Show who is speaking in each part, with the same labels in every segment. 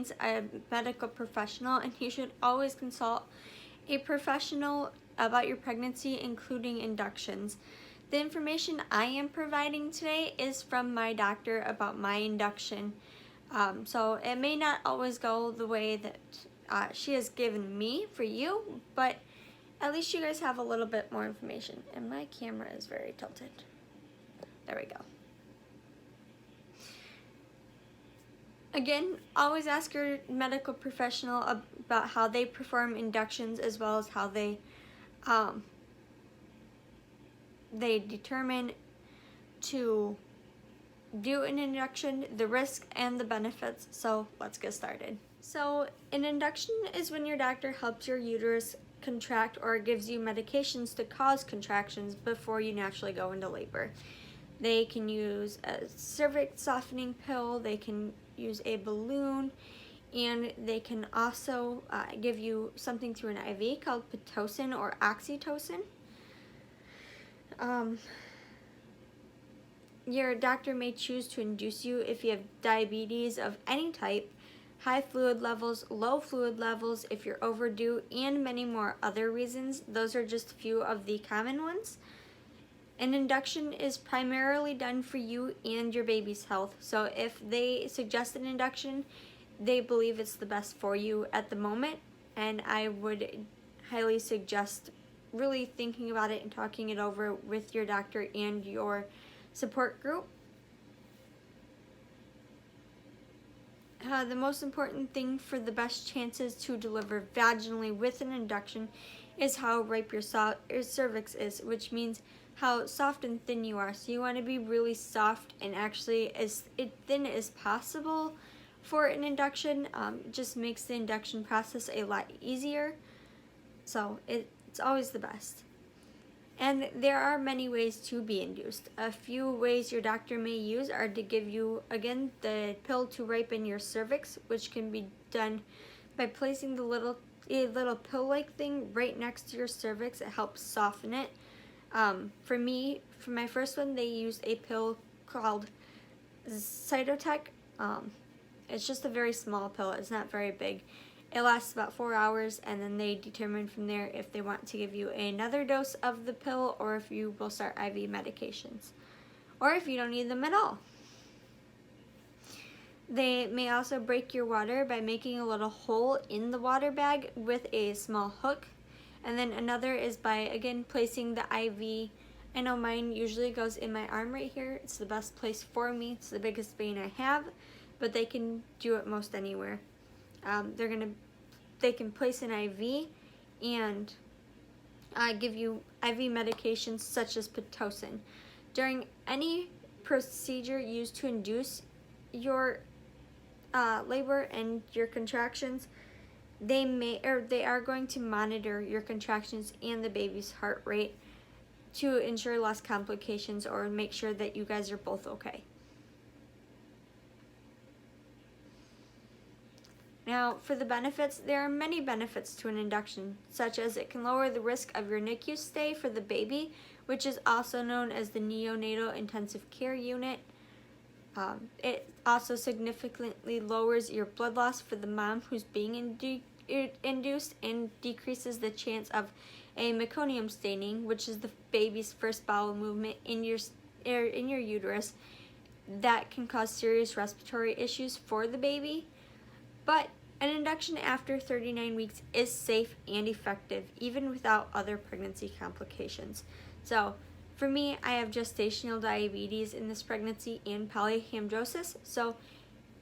Speaker 1: remains a medical professional, and you should always consult a professional about your pregnancy, including inductions. The information I am providing today is from my doctor about my induction. So it may not always go the way that she has given me for you, but at least you guys have a little bit more information. And my camera is very tilted. There we go. Again, always ask your medical professional about how they perform inductions, as well as how they determine to do an induction, the risk and the benefits. So let's get started. So an induction is when your doctor helps your uterus contract or gives you medications to cause contractions before you naturally go into labor. They can use a cervix softening pill, they can use a balloon, and they can also give you something through an IV called Pitocin or oxytocin. Your doctor may choose to induce you if you have diabetes of any type, high fluid levels, low fluid levels, if you're overdue, and many more other reasons. Those are just a few of the common ones. An induction is primarily done for you and your baby's health. So if they suggest an induction, they believe it's the best for you at the moment. And I would highly suggest really thinking about it and talking it over with your doctor and your support group. The most important thing for the best chances to deliver vaginally with an induction is how ripe your cervix is, which means how soft and thin you are. So you want to be really soft and actually as thin as possible for an induction. It just makes the induction process a lot easier. So it's always the best. And there are many ways to be induced. A few ways your doctor may use are to give you, again, the pill to ripen your cervix, which can be done by placing a little pill-like thing right next to your cervix. It helps soften it. For my first one, they used a pill called Cytotec. It's just a very small pill. It's not very big. It lasts about 4 hours, and then they determine from there if they want to give you another dose of the pill or if you will start IV medications, or if you don't need them at all. They may also break your water by making a little hole in the water bag with a small hook. And then another is by, again, placing the IV. I know mine usually goes in my arm right here. It's the best place for me. It's the biggest vein I have, but they can do it most anywhere. They can place an IV and give you IV medications such as Pitocin. During any procedure used to induce your labor and your contractions, they are going to monitor your contractions and the baby's heart rate to ensure less complications or make sure that you guys are both okay. Now, for the benefits, there are many benefits to an induction, such as it can lower the risk of your NICU stay for the baby, which is also known as the neonatal intensive care unit. It also significantly lowers your blood loss for the mom who's being induced and decreases the chance of a meconium staining, which is the baby's first bowel movement in your uterus that can cause serious respiratory issues for the baby. But an induction after 39 weeks is safe and effective, even without other pregnancy complications. So for me, I have gestational diabetes in this pregnancy and polyhydramnios, so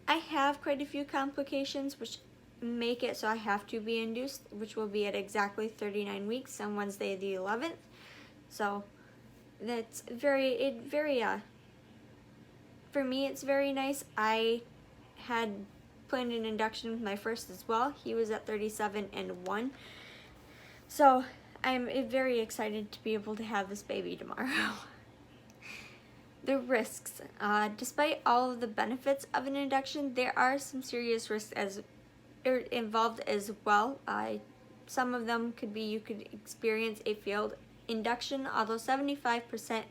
Speaker 1: I have quite a few complications which make it so I have to be induced, which will be at exactly 39 weeks on Wednesday the 11th. So that's for me it's very nice. I had planned an induction with my first as well. He was at 37 and 1. So I'm very excited to be able to have this baby tomorrow. The risks. Despite all of the benefits of an induction, there are some serious risks involved as well. Some of them could be you could experience a failed induction, although 75%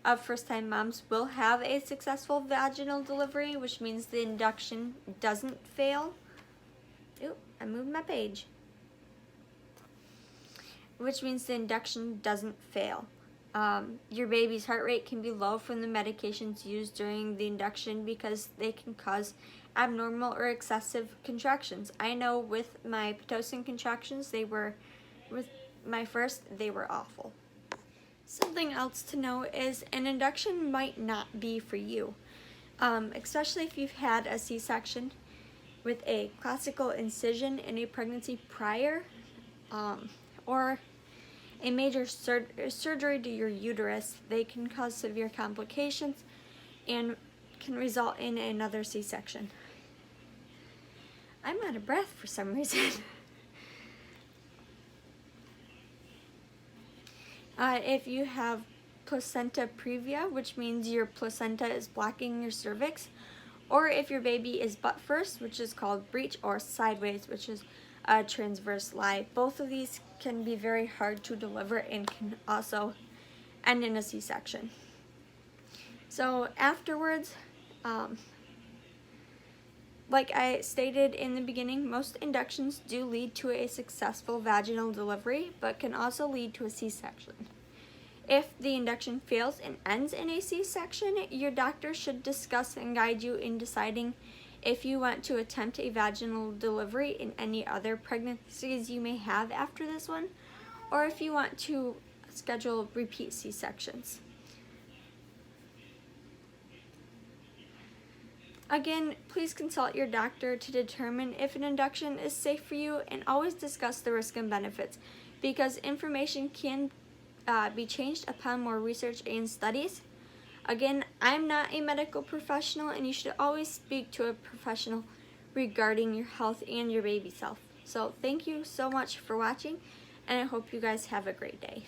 Speaker 1: of first-time moms will have a successful vaginal delivery, which means the induction doesn't fail. Oop, I moved my page. Which means the induction doesn't fail. Your baby's heart rate can be low from the medications used during the induction because they can cause abnormal or excessive contractions. I know with my Pitocin contractions, with my first, they were awful. Something else to know is an induction might not be for you, especially if you've had a C-section with a classical incision in a pregnancy prior, or a major surgery to your uterus. They can cause severe complications and can result in another C-section. I'm out of breath for some reason. If you have placenta previa, which means your placenta is blocking your cervix, or if your baby is butt first, which is called breech, or sideways, which is a transverse lie. Both of these can be very hard to deliver and can also end in a C-section. So afterwards, like I stated in the beginning, most inductions do lead to a successful vaginal delivery, but can also lead to a C-section. If the induction fails and ends in a C-section, your doctor should discuss and guide you in deciding if you want to attempt a vaginal delivery in any other pregnancies you may have after this one, or if you want to schedule repeat C-sections. Again, please consult your doctor to determine if an induction is safe for you, and always discuss the risks and benefits, because information can be changed upon more research and studies. Again, I'm not a medical professional, and you should always speak to a professional regarding your health and your baby's health. So thank you so much for watching, and I hope you guys have a great day.